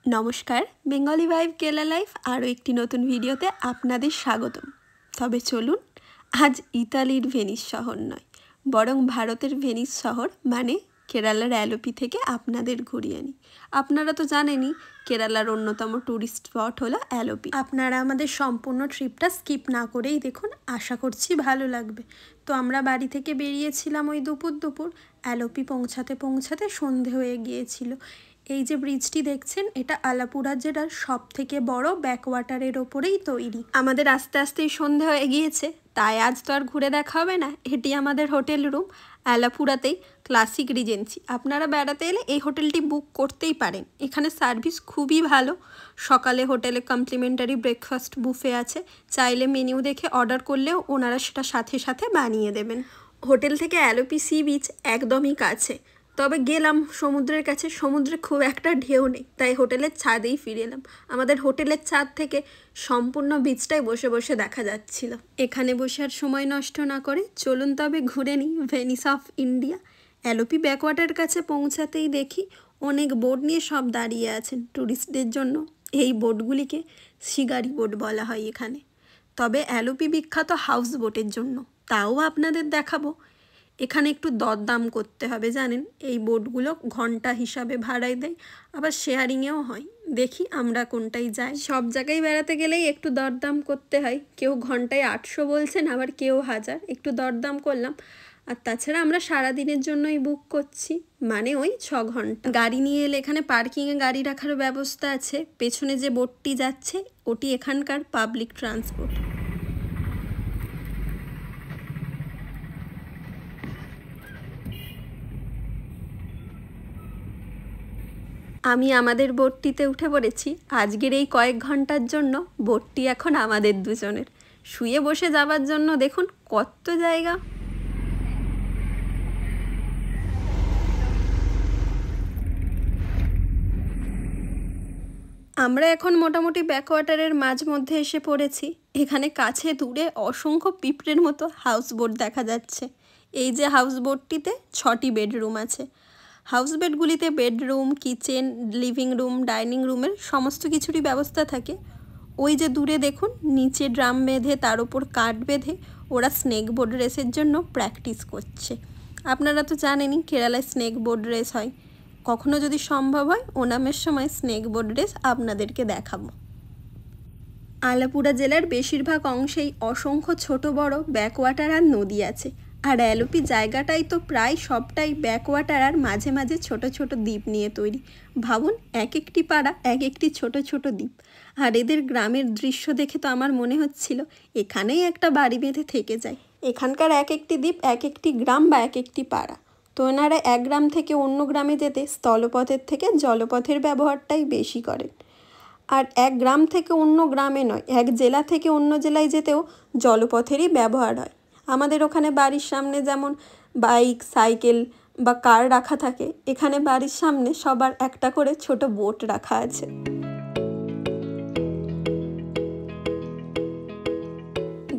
নমস্কার, Bengali vibe Kerala life আরও একটি নতুন ভিডিওতে আপনাদের স্বাগতম। তবে চলুন, আজ ইতালির ভেনিস শহর নয়, বরং ভারতের ভেনিস শহর মানে কেরালার অ্যালোপি থেকে আপনাদের ঘুরিয়ে আনি। আপনারা তো জানেনই কেরালার অন্যতম ট্যুরিস্ট স্পট হলো অ্যালোপি। আপনারা আমাদের সম্পূর্ণ ট্রিপটা স্কিপ না করেই দেখুন, আশা করছি ভালো লাগবে। তো আমরা বাড়ি থেকে বেরিয়েছিলাম ওই দুপুর। অ্যালোপি পৌঁছাতে সন্ধে হয়ে গিয়েছিল। এই যে ব্রিজটি দেখছেন, এটা আলাপুরা জেলার সব থেকে বড় ব্যাকওয়াটারের ওপরেই তৈরি। আমাদের আস্তে আস্তেই সন্ধে হয়ে গিয়েছে, তাই আজ তো আর ঘুরে দেখা হবে না। এটি আমাদের হোটেল রুম, আলাপুরাতেই ক্লাসিক রিজেন্সি। আপনারা বেড়াতে এলে এই হোটেলটি বুক করতেই পারেন। এখানে সার্ভিস খুবই ভালো। সকালে হোটেলে কমপ্লিমেন্টারি ব্রেকফাস্ট বুফে আছে, চাইলে মেনিউ দেখে অর্ডার করলেও ওনারা সেটা সাথে সাথে বানিয়ে দেবেন। হোটেল থেকে অ্যালোপি সি বিচ একদমই কাছে, তবে গেলাম সমুদ্রের কাছে, সমুদ্রে খুব একটা ঢেউ নেই, তাই হোটেলের ছাদেই ফিরে এলাম। আমাদের হোটেলের ছাদ থেকে সম্পূর্ণ বিচটাই বসে বসে দেখা যাচ্ছিল। এখানে বসে আর সময় নষ্ট না করে চলুন তবে ঘুরে নিই ভেনিস অফ ইন্ডিয়া। অ্যালোপি ব্যাকওয়াটার কাছে পৌঁছাতেই দেখি অনেক বোট নিয়ে সব দাঁড়িয়ে আছেন ট্যুরিস্টদের জন্য। এই বোটগুলিকে শিগারি বোট বলা হয় এখানে। তবে অ্যালোপি বিখ্যাত হাউস বোটের জন্য, তাও আপনাদের দেখাবো। এখানে একটু দরদাম করতে হবে, জানেন এই বোটগুলো ঘন্টা হিসাবে ভাড়ায় দেয়, আবার শেয়ারিংয়েও হয়। দেখি আমরা কোনটাই যাই। সব জায়গায় বেড়াতে গেলেই একটু দরদাম করতে হয়। কেউ ঘন্টায় 800 বলছেন, আবার কেউ 1000। একটু দরদাম করলাম। আর তাছাড়া আমরা সারাদিনের জন্যই বুক করছি, মানে ওই 6 ঘন্টা। গাড়ি নিয়ে এলে এখানে পার্কিংয়ে গাড়ি রাখার ব্যবস্থা আছে। পেছনে যে বোটটি যাচ্ছে ওটি এখানকার পাবলিক ট্রান্সপোর্ট। আমি আমাদের বোটটিতে উঠে পড়েছি। আজকের এই কয়েক ঘন্টার জন্য বোটটি এখন আমাদের দুজনের। শুয়ে বসে যাবার জন্য দেখুন কত জায়গা। আমরা এখন মোটামুটি ব্যাকওয়াটারের মাঝ মধ্যে এসে পড়েছি। এখানে কাছে দূরে অসংখ্য পিঁপড়ের মতো হাউস বোট দেখা যাচ্ছে। এই যে হাউস বোটটিতে 6টি বেডরুম আছে। হাউস বেডগুলিতে bedroom, kitchen, living room, dining রুমের সমস্ত কিছুরই ব্যবস্থা থাকে। ওই যে দূরে দেখুন নিচে ড্রাম বেঁধে তার উপর কাঠ বেঁধে ওরা স্নেক বোর্ড রেসের জন্য প্র্যাকটিস করছে। আপনারা তো জানেনই কেরালায় স্নেক বোর্ড রেস হয়। কখনো যদি সম্ভব হয় ওনামের সময় স্নেক বোর্ড রেস আপনাদেরকে দেখাবো। আলাপুরা জেলার বেশিরভাগ অংশেই অসংখ্য ছোট বড় ব্যাকওয়াটার আর নদী আছে। আর অ্যালোপি জায়গাটাই তো প্রায় সবটাই ব্যাকওয়াটার আর মাঝে মাঝে ছোট ছোট দ্বীপ নিয়ে তৈরি। ভাবুন, এক একটি পাড়া এক একটি ছোট ছোট দ্বীপ। আর এদের গ্রামের দৃশ্য দেখে তো আমার মনে হচ্ছিল এখানেই একটা বাড়ি বেঁধে থেকে যায়। এখানকার এক একটি দ্বীপ এক একটি গ্রাম বা এক একটি পাড়া। তো এনারা এক গ্রাম থেকে অন্য গ্রামে যেতে স্থলপথের থেকে জলপথের ব্যবহারটাই বেশি করেন। আর এক গ্রাম থেকে অন্য গ্রামে নয়, এক জেলা থেকে অন্য জেলায় যেতেও জলপথেরই ব্যবহার হয়। আমাদের ওখানে বাড়ির সামনে যেমন বাইক, সাইকেল বা কার রাখা থাকে, এখানে বাড়ির সামনে সবার একটা করে ছোট বোট রাখা আছে।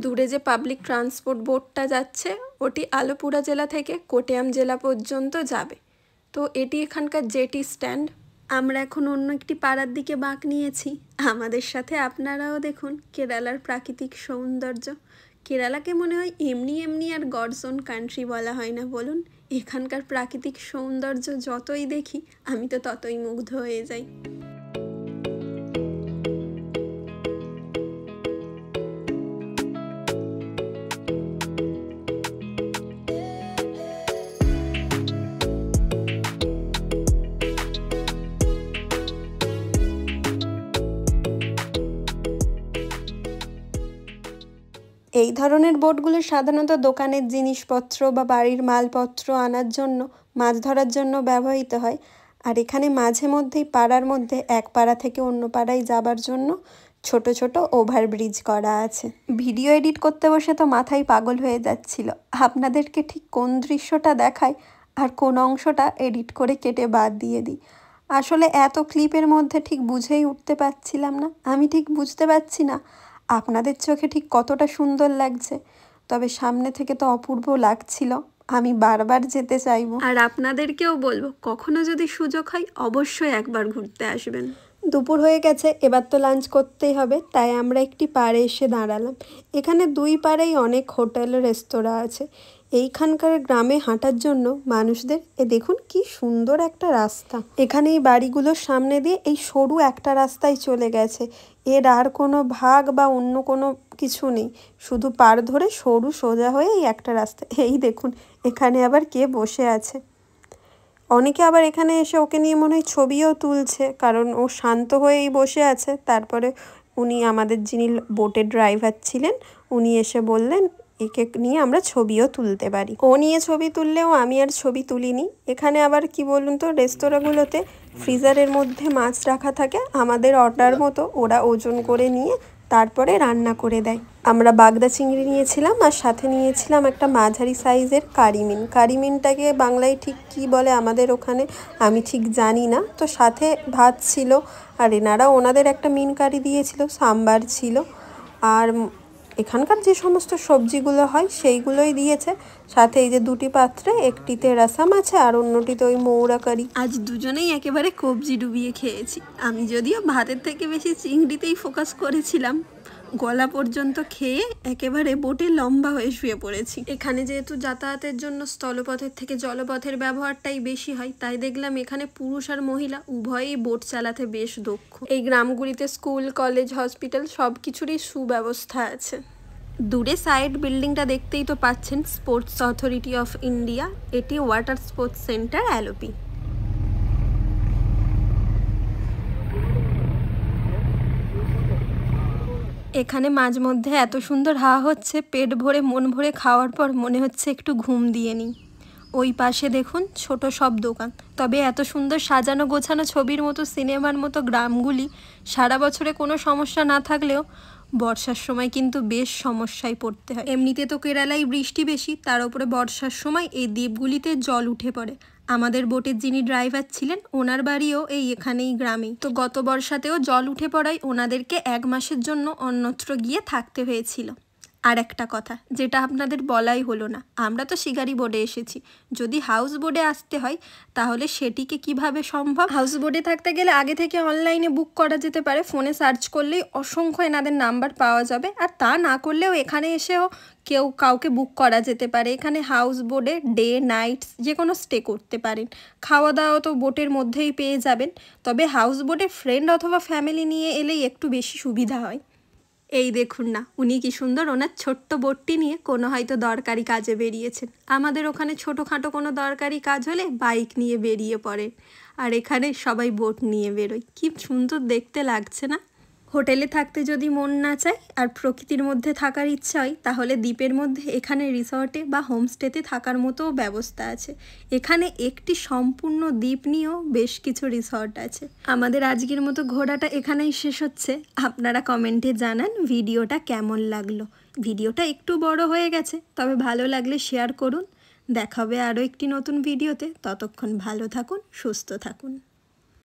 দূরে যে পাবলিক ট্রান্সপোর্ট বোটটা যাচ্ছে ওটি আলাপুরা জেলা থেকে কোট্টায়াম জেলা পর্যন্ত যাবে। তো এটি এখানকার জেটি স্ট্যান্ড। আমরা এখন অন্য একটি পাড়ার দিকে বাঁক নিয়েছি। আমাদের সাথে আপনারাও দেখুন কেরালার প্রাকৃতিক সৌন্দর্য। কেরালাকে মনে হয় এমনি আর গডস ওন কান্ট্রি বলা হয় না বলুন? এখানকার প্রাকৃতিক সৌন্দর্য যতই দেখি আমি তো ততই মুগ্ধ হয়ে যাই। এই ধরনের বোটগুলো সাধারণত দোকানের জিনিসপত্র বা বাড়ির মালপত্র আনার জন্য, মাছ ধরার জন্য ব্যবহৃত হয়। আর এখানে মাঝে মধ্যেই পাড়ার মধ্যে এক পাড়া থেকে অন্য পাড়ায় যাবার জন্য ছোট ছোট ওভারব্রিজ করা আছে। ভিডিও এডিট করতে বসে তো মাথায় পাগল হয়ে যাচ্ছিল, আপনাদেরকে ঠিক কোন দৃশ্যটা দেখায় আর কোন অংশটা এডিট করে কেটে বাদ দিয়ে দিই। আসলে এত ক্লিপের মধ্যে ঠিক বুঝেই উঠতে পারছিলাম না। আমি ঠিক বুঝতে পারছি না আপনাদের চোখে ঠিক কতটা সুন্দর লাগছে, তবে সামনে থেকে তো অপূর্ব লাগছিল। আমি বারবার যেতে চাইবো। আর আপনাদেরকেও বলবো কখনো যদি সুযোগ হয় অবশ্যই একবার ঘুরতে আসবেন। দুপুর হয়ে গেছে, এবার তো লাঞ্চ করতেই হবে, তাই আমরা একটি পাড়ে এসে দাঁড়ালাম। এখানে দুই পাড়েই অনেক হোটেল রেস্তোরাঁ আছে। এইখানকার গ্রামে হাঁটার জন্য মানুষদের দেখুন কি সুন্দর একটা রাস্তা। এখানে এই বাড়িগুলোর সামনে দিয়ে এই সরু একটা রাস্তায় চলে গেছে, এর আর কোনো ভাগ বা অন্য কোনো কিছু নেই, শুধু পাড় ধরে সরু সোজা হয়ে এই একটা রাস্তা। এই দেখুন এখানে আবার কে বসে আছে। অনেকে আবার এখানে এসে ওকে নিয়ে মনে হয় ছবিও তুলছে, কারণ ও শান্ত হয়েই বসে আছে। তারপরে উনি আমাদের যিনি বোটের ড্রাইভার ছিলেন, উনি এসে বললেন একে নিয়ে আমরা ছবিও তুলতে পারি। ও নিয়ে ছবি তুললেও আমি আর ছবি তুলিনি। এখানে আবার কি বলুন তো, রেস্তোরাঁগুলোতে ফ্রিজারের মধ্যে মাছ রাখা থাকে, আমাদের অর্ডার মতো ওরা ওজন করে নিয়ে তারপরে রান্না করে দেয়। আমরা বাগদা চিংড়ি নিয়েছিলাম আর সাথে নিয়েছিলাম একটা মাঝারি সাইজের কারিমিন। কারিমিনটাকে বাংলায় ঠিক কি বলে আমাদের ওখানে আমি ঠিক জানি না। তো সাথে ভাত ছিল, আর এনারা ওনাদের একটা মিন কারি দিয়েছিল, সাম্বার ছিল, আর এখানকার যে সমস্ত সবজিগুলো হয় সেইগুলোই দিয়েছে। সাথে এই যে দুটি পাত্রে, একটিতে রাসাম আছে আর অন্যটিতে ওই মৌরা কারি। আজ দুজনেই একেবারে কবজি ডুবিয়ে খেয়েছি। আমি যদিও ভাতের থেকে বেশি চিংড়িতেই ফোকাস করেছিলাম, গলা পর্যন্ত খেয়ে একেবারে বোটে লম্বা হয়ে শুয়ে পড়েছি। এখানে যেহেতু যাতায়াতের জন্য স্থলপথের থেকে জলপথের ব্যবহারটাই বেশি হয়, তাই দেখলাম এখানে পুরুষ আর মহিলা উভয়েই বোট চালাতে বেশ দক্ষ। এই গ্রামগুলিতে স্কুল, কলেজ, হসপিটাল সব কিছুরই সুব্যবস্থা আছে। দূরে সাইড বিল্ডিংটা দেখতেই তো পাচ্ছেন, স্পোর্টস অথরিটি অফ ইন্ডিয়া। এটি ওয়াটার স্পোর্টস সেন্টার অ্যালোপি। এখানে মাঝে মধ্যে এত সুন্দর হাওয়া হচ্ছে, পেট ভরে মন ভরে খাওয়ার পর মনে হচ্ছে একটু ঘুম দিয়ে নিই। ওই পাশে দেখুন ছোট সব দোকান। তবে এত সুন্দর সাজানো গোছানো ছবির মতো সিনেমার মতো গ্রামগুলি সারা বছরে কোনো সমস্যা না থাকলেও বর্ষার সময় কিন্তু বেশ সমস্যায় পড়তে হয়। এমনিতে তো কেরালায় বৃষ্টি বেশি, তার উপরে বর্ষার সময় এই দ্বীপগুলিতে জল উঠে পড়ে। আমাদের বোটের যিনি ড্রাইভার ছিলেন, ওনার বাড়িও এখানেই গ্রামেই। তো গত বর্ষাতেও জল উঠে পড়ায় ওনাদেরকে 1 মাসের জন্য অন্যত্র গিয়ে থাকতে হয়েছিল। আর একটা কথা যেটা আপনাদের বলাই হলো না, আমরা তো শিকারি বোর্ডে এসেছি, যদি হাউস বোর্ডে আসতে হয় তাহলে সেটিকে কিভাবে সম্ভব? হাউস বোর্ডে থাকতে গেলে আগে থেকে অনলাইনে বুক করা যেতে পারে, ফোনে সার্চ করলেই অসংখ্য এনাদের নাম্বার পাওয়া যাবে। আর তা না করলেও এখানে এসেও কাউকে বুক করা যেতে পারে। এখানে হাউস বোর্ডে ডে নাইটস যে কোনো স্টে করতে পারেন। খাওয়া দাওয়া তো বোটের মধ্যেই পেয়ে যাবেন, তবে হাউস বোর্ডে ফ্রেন্ড অথবা ফ্যামিলি নিয়ে এলেই একটু বেশি সুবিধা হয়। এই দেখুন না, উনি কি সুন্দর ওনার ছোট্ট বোটটি নিয়ে কোনো হয়তো দরকারি কাজে বেরিয়েছেন। আমাদের ওখানে ছোটোখাটো কোনো দরকারি কাজ হলে বাইক নিয়ে বেরিয়ে পড়ে, আর এখানে সবাই বোট নিয়ে বেরোয়। কি সুন্দর দেখতে লাগছে না? হোটেলে থাকতে যদি মন না চায় আর প্রকৃতির মধ্যে থাকার ইচ্ছা হয়, তাহলে দ্বীপের মধ্যে এখানে রিসর্টে বা হোমস্টেতে থাকার মতোও ব্যবস্থা আছে। এখানে একটি সম্পূর্ণ দ্বীপ নিয়েও বেশ কিছু রিসর্ট আছে। আমাদের আজকের মতো ঘোরাটা এখানেই শেষ হচ্ছে। আপনারা কমেন্টে জানান ভিডিওটা কেমন লাগলো। ভিডিওটা একটু বড় হয়ে গেছে, তবে ভালো লাগলে শেয়ার করুন। দেখা হবে আরও একটি নতুন ভিডিওতে। ততক্ষণ ভালো থাকুন, সুস্থ থাকুন।